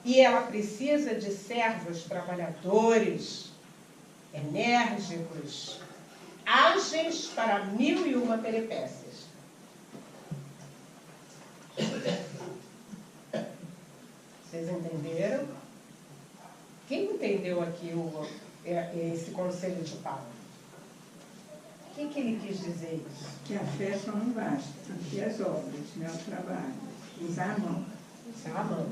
E ela precisa de servos trabalhadores, enérgicos, ágeis para 1001 peripécias. Vocês entenderam? Quem entendeu aqui esse conselho de Paulo? O que ele quis dizer isso? Que a fé só não basta, que as obras, né, o trabalho, usar a mão. Usar a mão.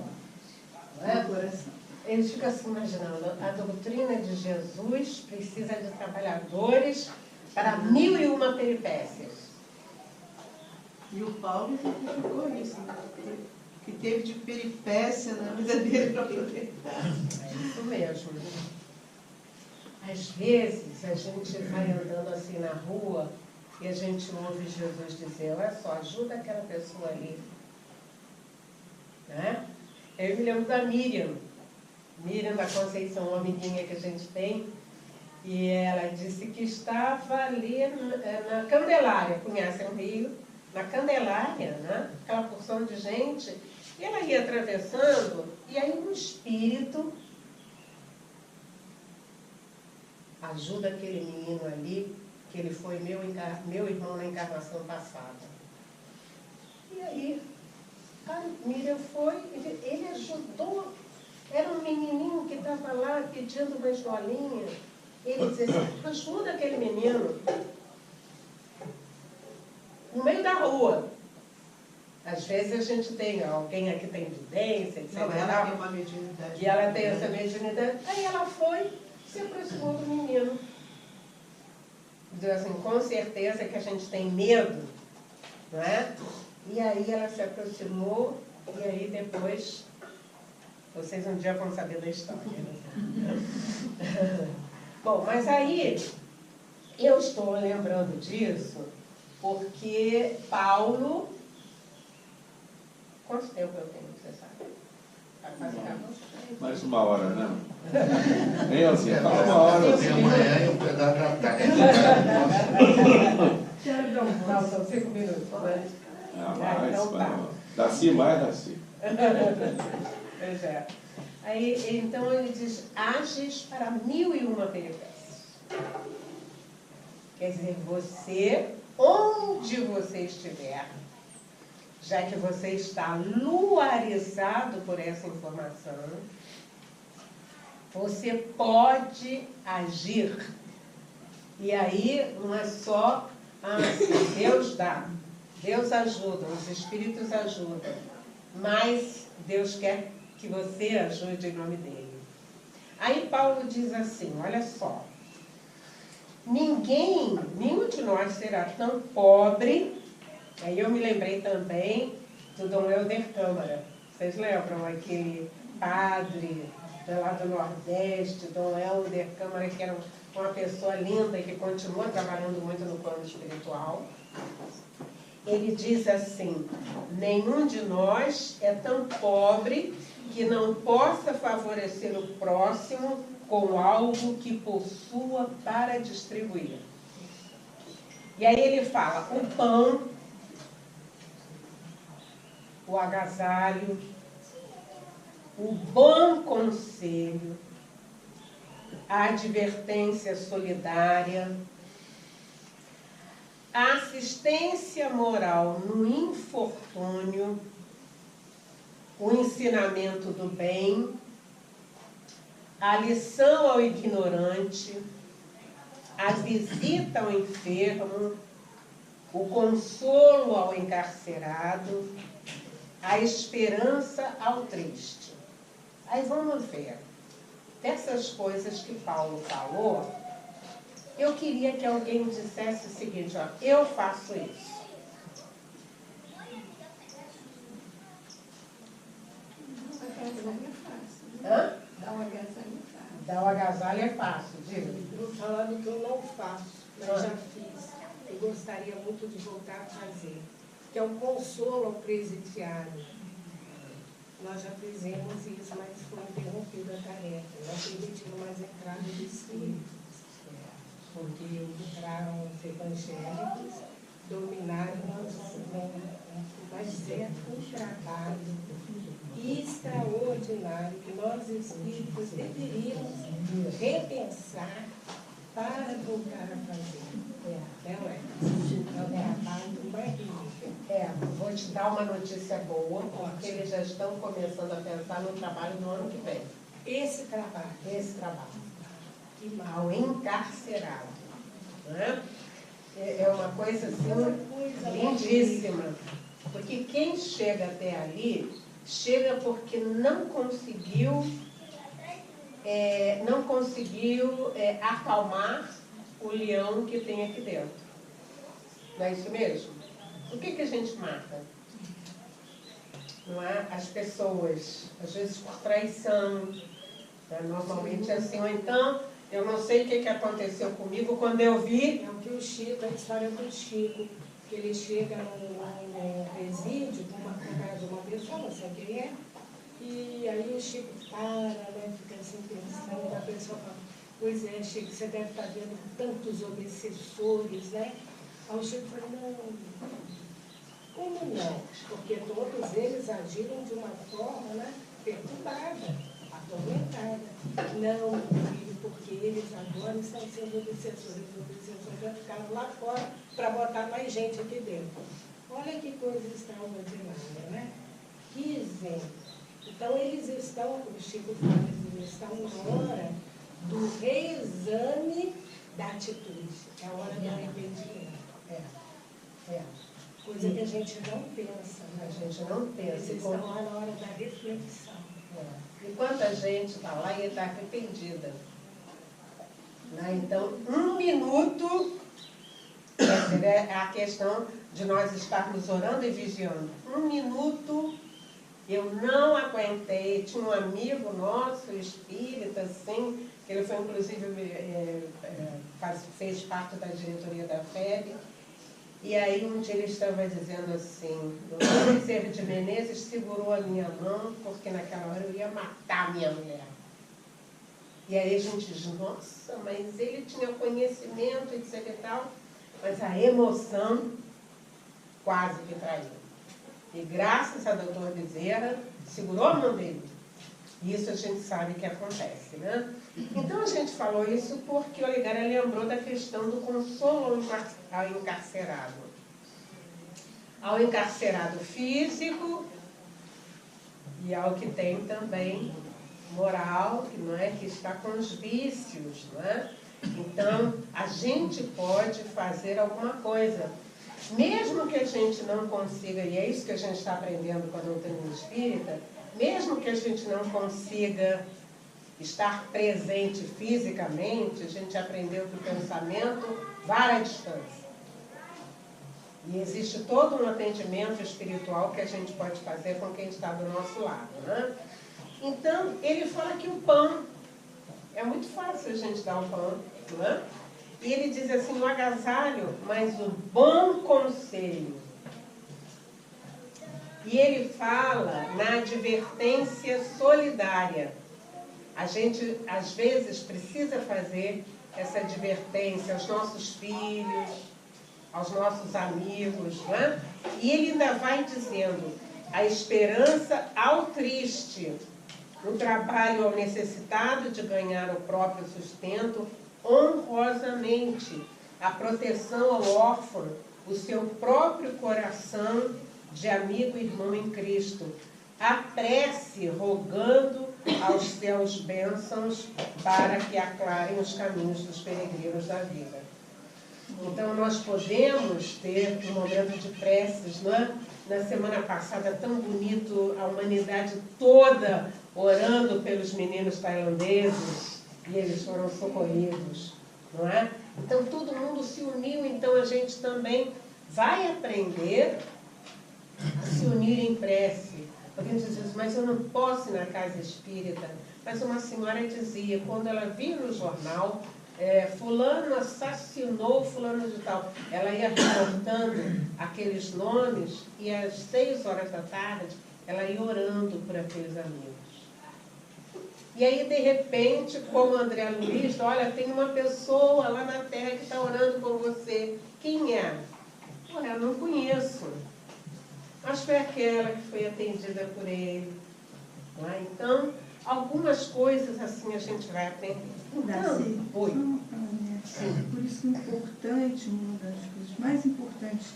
Não O é? coração. Ele fica se imaginando: a doutrina de Jesus precisa de trabalhadores para 1001 peripécias. E o Paulo exemplificou isso, né? Que teve de peripécia na vida dele para poder. É isso mesmo. Às vezes a gente vai andando assim na rua e a gente ouve Jesus dizer: olha só, ajuda aquela pessoa ali. Né? Eu me lembro da Miriam da Conceição, uma amiguinha que a gente tem, e ela disse que estava ali na Candelária, conhecem o Rio, na Candelária, né? Aquela porção de gente, e ela ia atravessando, e aí um espírito ajuda aquele menino ali, que ele foi meu irmão na encarnação passada. E aí, a Miriam foi, ele ajudou, era um menininho que estava lá pedindo uma esmolinha. Ele dizia assim, ajuda aquele menino, no meio da rua. Às vezes a gente tem, alguém aqui tem vidência, etc. Não, ela tem uma mediunidade. E ela tem essa mediunidade. Aí ela foi, se aproximou do menino. Diz assim, com certeza que a gente tem medo, não é? E aí ela se aproximou, e aí depois, vocês um dia vão saber da história. Né? Bom, mas aí, eu estou lembrando disso, porque Paulo... Quanto tempo eu tenho, você sabe? Vai quase acabar. Mais uma hora, né? Hein, Elzinha? Fala uma hora, Tem Elzinha. amanhã e um pedaço da tarde. Não, são 5 minutos. Mas... Ah, mais, então tá. Daci mais, Daci. Pois é. Aí, então ele diz, ages para 1001 peripécias. Quer dizer, você, onde você estiver, já que você está luarizado por essa informação, você pode agir. E aí não é só, Deus dá, Deus ajuda, os espíritos ajudam, mas Deus quer que você ajude em nome dele. Aí Paulo diz assim, olha só, nenhum de nós será tão pobre. Aí eu me lembrei também do Dom Helder Câmara. Vocês lembram aquele padre lá do Nordeste, Dom Helder Câmara, que era uma pessoa linda e que continua trabalhando muito no plano espiritual? Ele diz assim, nenhum de nós é tão pobre que não possa favorecer o próximo com algo que possua para distribuir. E aí ele fala, o pão, o agasalho, o bom conselho, a advertência solidária, a assistência moral no infortúnio, o ensinamento do bem, a lição ao ignorante, a visita ao enfermo, o consolo ao encarcerado, a esperança ao triste. Aí vamos ver. Dessas coisas que Paulo falou, eu queria que alguém dissesse o seguinte, ó, eu faço isso. Hã? Dar um agasalho fácil. Dar o agasalho é fácil, diga. Vou falar do que eu não faço, mas já fiz. E gostaria muito de voltar a fazer. Que é o consolo ao presidiário. Nós já fizemos isso, mas foi interrompida a tarefa. Não permitiram mais entrada de espíritos. Porque entraram os evangélicos, dominaram nosso mundo. Mas é um trabalho extraordinário que nós espíritos deveríamos repensar para voltar a fazer. É um trabalho magnífico. Vou te dar uma notícia boa, porque eles já estão começando a pensar no trabalho do ano que vem. Esse trabalho. Que mal, encarcerado. Né? É uma coisa assim lindíssima. Porque quem chega até ali, chega porque não conseguiu acalmar o leão que tem aqui dentro. Não é isso mesmo? O que a gente mata? Não é? As pessoas, às vezes por traição, né? Normalmente é assim, ou então, eu não sei o que aconteceu comigo, quando eu vi... É o que o Chico, a história do Chico, que ele chega no presídio com uma pessoa, não sei quem é, e aí o Chico para, né, fica assim pensando, a pessoa fala, pois é, Chico, você deve estar vendo tantos obsessores, né? Aí o Chico fala, não, Como não? Porque todos eles agiram de uma forma, né, perturbada, atormentada. Não, meu filho, porque eles agora estão sendo obsessores já ficaram lá fora para botar mais gente aqui dentro. Olha que coisa extraordinária, né? Que exemplo. Então, eles estão, como o Chico fala, eles estão na hora do reexame da atitude. É a hora do arrependimento. Coisa que a gente não pensa. A gente não pensa. Eles estão lá na hora da reflexão. E quanta gente está lá e está arrependida. Né? Então, 1 minuto, essa é a questão de nós estarmos orando e vigiando. 1 minuto, eu não aguentei. Tinha um amigo nosso, espírita, assim, que ele foi, inclusive, fez parte da diretoria da FEB. E aí um dia ele estava dizendo assim, o Bezerra de Menezes segurou a minha mão, porque naquela hora eu ia matar a minha mulher. E aí a gente diz, nossa, mas ele tinha conhecimento, etc e tal, mas a emoção quase que traiu. E graças a doutor Bezerra, segurou a mão dele. Isso a gente sabe que acontece, né? Então a gente falou isso porque o Olegário lembrou da questão do consolo ao encarcerado. Ao encarcerado físico e ao que tem também moral, que não é, que está com os vícios, não é? Então a gente pode fazer alguma coisa. Mesmo que a gente não consiga, e é isso que a gente está aprendendo com a doutrina espírita, mesmo que a gente não consiga estar presente fisicamente, a gente aprendeu que o pensamento vai à distância. E existe todo um atendimento espiritual que a gente pode fazer com quem está do nosso lado, né? Então, ele fala que o pão, é muito fácil a gente dar o pão, não é? E ele diz assim, o agasalho, mas o bom conselho. E ele fala na advertência solidária. A gente, às vezes, precisa fazer essa advertência aos nossos filhos, aos nossos amigos, né? E ele ainda vai dizendo, a esperança ao triste, o trabalho ao necessitado de ganhar o próprio sustento honrosamente, a proteção ao órfão, o seu próprio coração de amigo e irmão em Cristo, a prece rogando aos céus bênçãos para que aclarem os caminhos dos peregrinos da vida. Então nós podemos ter um momento de preces, não é? Na semana passada, tão bonito, a humanidade toda orando pelos meninos tailandeses e eles foram socorridos, não é? Então todo mundo se uniu, então a gente também vai aprender a se unir em prece. Alguém diz, mas eu não posso ir na casa espírita. Mas uma senhora dizia, quando ela via no jornal, fulano assassinou fulano de tal, ela ia reportando aqueles nomes e às 6 horas da tarde ela ia orando por aqueles amigos. E aí, de repente, como o André Luiz, olha, tem uma pessoa lá na terra que está orando por você. Quem é? Olha, eu não conheço. Mas foi aquela que foi atendida por ele. Não é? Então, algumas coisas assim a gente vai aprender. Darcy, Oi. Por isso que importante, uma das coisas mais importantes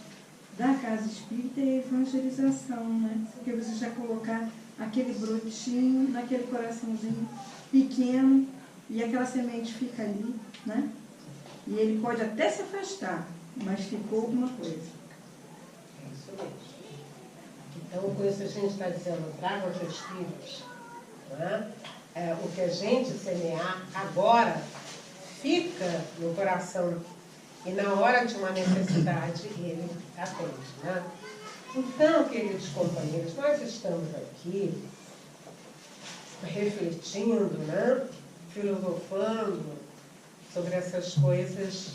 da casa espírita é a evangelização, né? Porque você já colocar aquele brotinho naquele coraçãozinho pequeno e aquela semente fica ali, né? E ele pode até se afastar, mas ficou alguma coisa. É isso mesmo. Então, com isso a gente está dizendo, tragam seus filhos, né? O que a gente semear agora fica no coração e na hora de uma necessidade ele atende, né? Então, queridos companheiros, nós estamos aqui refletindo, né? Filosofando sobre essas coisas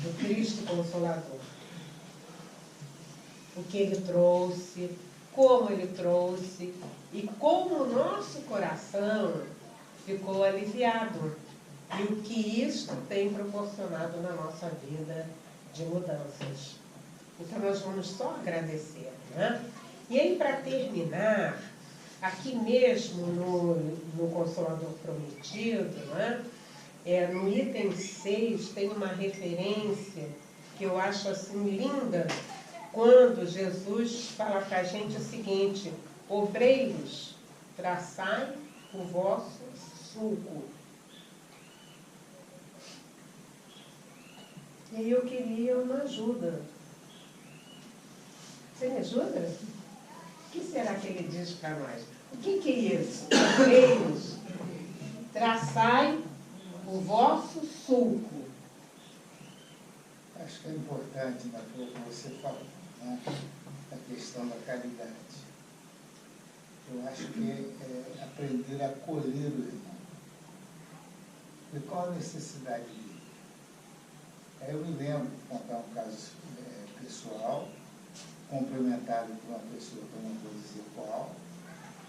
do Cristo Consolador. O que ele trouxe, como ele trouxe e como o nosso coração ficou aliviado e o que isto tem proporcionado na nossa vida de mudanças. Então, nós vamos só agradecer, né? E aí, para terminar, aqui mesmo no Consolador Prometido, né? No item 6 tem uma referência que eu acho assim linda, quando Jesus fala para a gente o seguinte: obreiros, traçai o vosso sulco. E aí eu queria uma ajuda. Você me ajuda? O que será que ele diz para nós? O que é isso? Obreiros, traçai o vosso sulco. Acho que é importante, naquilo que você falou, né? A questão da caridade. Eu acho que é aprender a acolher o irmão. E qual a necessidade dele? Eu me lembro de contar um caso pessoal, complementado por uma pessoa que eu não vou dizer qual,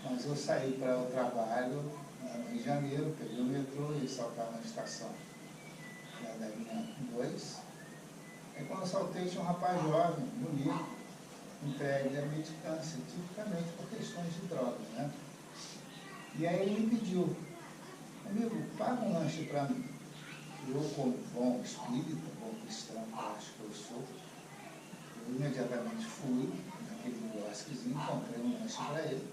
mas eu saí para o trabalho no Rio de Janeiro, peguei o metrô e saltava na estação da linha 2. Aí quando eu saltei, tinha um rapaz jovem, bonito, entregue a medicância, tipicamente por questões de drogas, né? E aí ele me pediu: amigo, paga um lanche para mim. Eu, como bom espírita, bom cristão, que eu acho que eu sou, eu imediatamente fui naquele quiosquezinho, comprei um lanche para ele,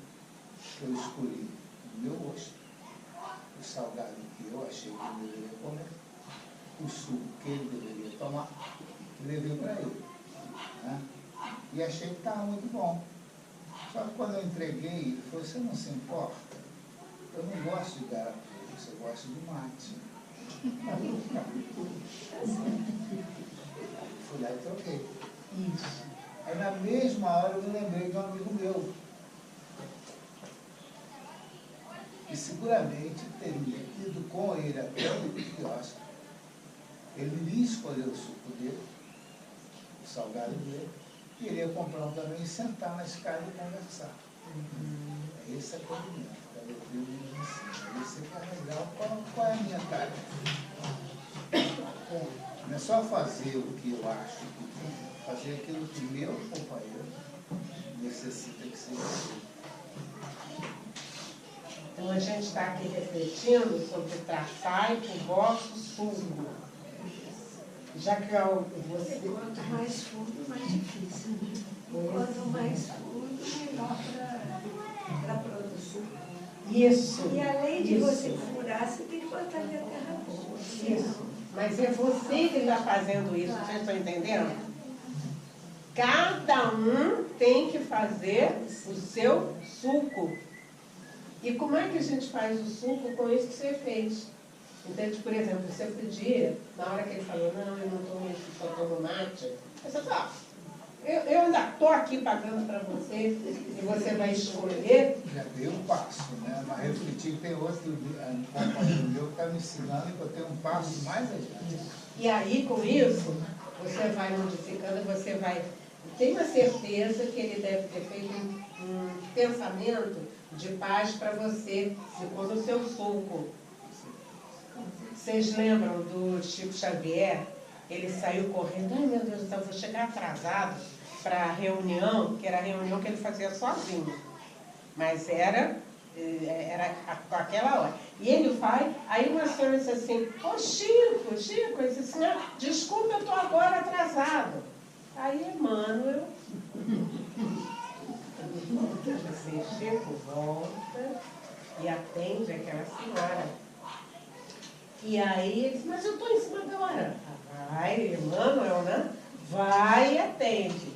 que eu escolhi no meu gosto, o salgado que eu achei que ele deveria comer, o suco que ele deveria tomar, e levei para ele, né? E achei que estava muito bom. Só que quando eu entreguei, ele falou: você não se importa? Eu não gosto de garapé, você gosta de mate. Fui lá e troquei. Isso. Aí na mesma hora eu me lembrei de um amigo meu. E seguramente teria ido com ele até o quiosque. Ele iria escolher o suco dele, o salgado dele, e iria comprar um também e sentar na escada e conversar. Esse é o acolhimento. Isso é legal. Qual é a minha tarefa? Não é só fazer o que eu acho que tem, fazer aquilo que meu companheiro necessita que seja feito. Então a gente está aqui refletindo sobre traçai o vosso sulco. Já que você... Quanto mais fundo, mais difícil. Quanto mais fundo, melhor para a produção. Isso. E além de isso. você furar, você tem que botar ali a terra boa. Isso. Mas é você que está fazendo isso, vocês estão entendendo? Cada um tem que fazer o seu sulco. E como é que a gente faz o sulco com isso que você fez? Entende? Por exemplo, você podia, na hora que ele falou: não, eu não tomo isso, só tomo mate, você fala: eu ainda estou aqui pagando para você e você vai escolher. Já dei um passo, né? Mas refleti que tem outro companheiro meu que está me ensinando que eu tenho um passo mais adiante. E aí, com isso, você vai modificando, você vai... Tenho a certeza que ele deve ter feito um pensamento de paz para você, ficou no seu sulco. Vocês lembram do Chico Xavier? Ele saiu correndo: ai meu Deus do céu, vou chegar atrasado para a reunião, que era a reunião que ele fazia sozinho. Mas era com aquela hora. E ele vai, aí uma senhora disse assim: ô Chico, ele disse assim: desculpa, eu estou agora atrasado. Aí Emmanuel, você, Chico, volta e atende aquela senhora. E aí ele disse: mas eu estou em cima da hora. Vai, Emmanuel, né? Vai e atende.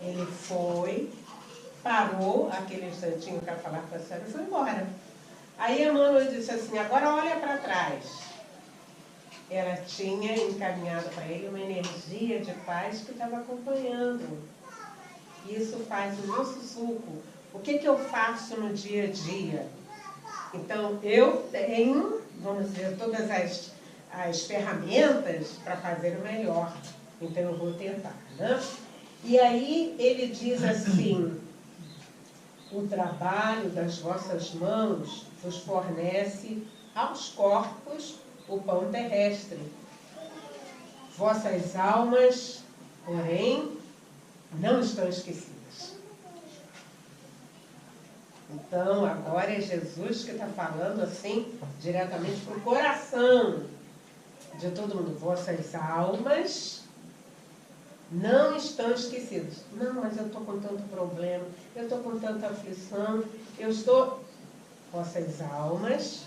Ele foi, parou aquele instantinho para falar com a senhora e foi embora. Aí Emmanuel disse assim: agora olha para trás. Ela tinha encaminhado para ele uma energia de paz que estava acompanhando. Isso faz o nosso sulco. O que eu faço no dia a dia? Então, eu tenho, vamos dizer, todas as ferramentas para fazer o melhor. Então, eu vou tentar, né? E aí, ele diz assim: o trabalho das vossas mãos vos fornece aos corpos o pão terrestre. Vossas almas, porém, não estão esquecidas. Então, agora é Jesus que está falando assim, diretamente para o coração de todo mundo. Vossas almas não estão esquecidas. Não, mas eu estou com tanto problema, eu estou com tanta aflição, Vossas almas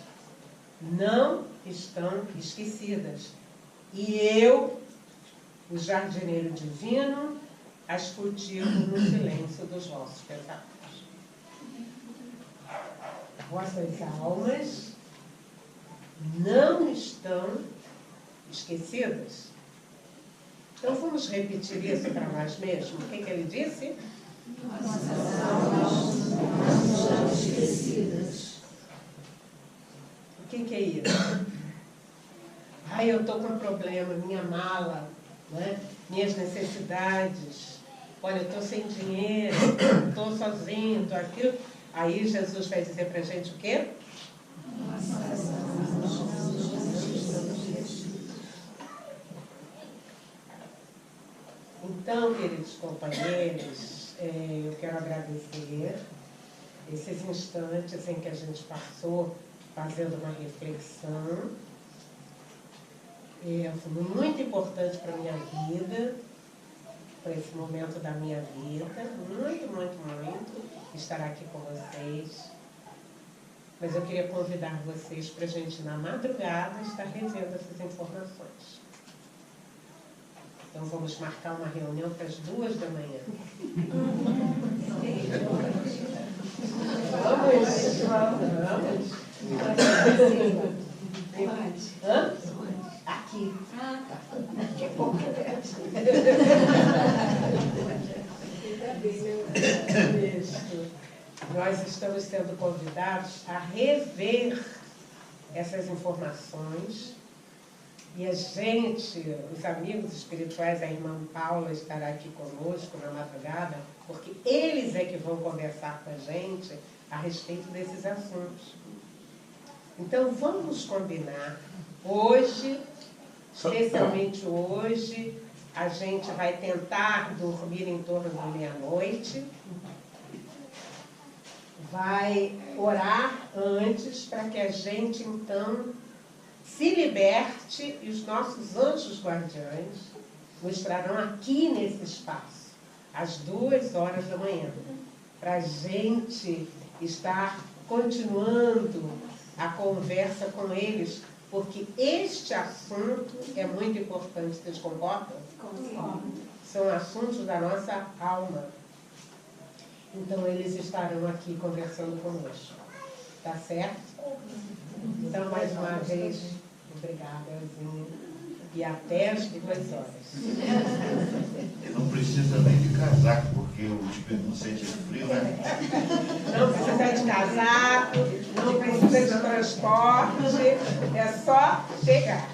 não estão esquecidas. E eu, o jardineiro divino, as cultivo no silêncio dos vossos pensamentos. Vossas almas não estão esquecidas. Então vamos repetir isso para nós mesmos. O que ele disse? Nossas almas não estão esquecidas. O que é isso? Ai, eu estou com um problema, minha mala, né? Minhas necessidades. Olha, eu estou sem dinheiro, estou sozinho, estou aquilo. Aí Jesus vai dizer para a gente o quê? Então, queridos companheiros, eu quero agradecer esses instantes em que a gente passou fazendo uma reflexão. Foi muito importante para a minha vida, para esse momento da minha vida, muito, muito, muito, estar aqui com vocês. Mas eu queria convidar vocês para a gente, na madrugada, estar revendo essas informações. Então, vamos marcar uma reunião para as 2 da manhã. Vamos. Hã? Aqui. Daqui a pouco. Isso. Nós estamos sendo convidados a rever essas informações. E a gente, os amigos espirituais, a irmã Paula estará aqui conosco na madrugada, porque eles é que vão conversar com a gente a respeito desses assuntos. Então, vamos combinar. Hoje, especialmente hoje, a gente vai tentar dormir em torno da meia-noite. Vai orar antes para que a gente, então, se liberte e os nossos anjos guardiães nos trarão aqui nesse espaço, às 2 horas da manhã, para a gente estar continuando a conversa com eles, porque este assunto é muito importante. Vocês concordam? Concordo. São assuntos da nossa alma. Então, eles estarão aqui conversando conosco. Tá certo? Então, mais uma vez, obrigada, Elzinha. E até às 2 horas. Não precisa nem de casaco, porque o Espírito não sente frio, né? Não precisa de casaco, não precisa de transporte, é só chegar.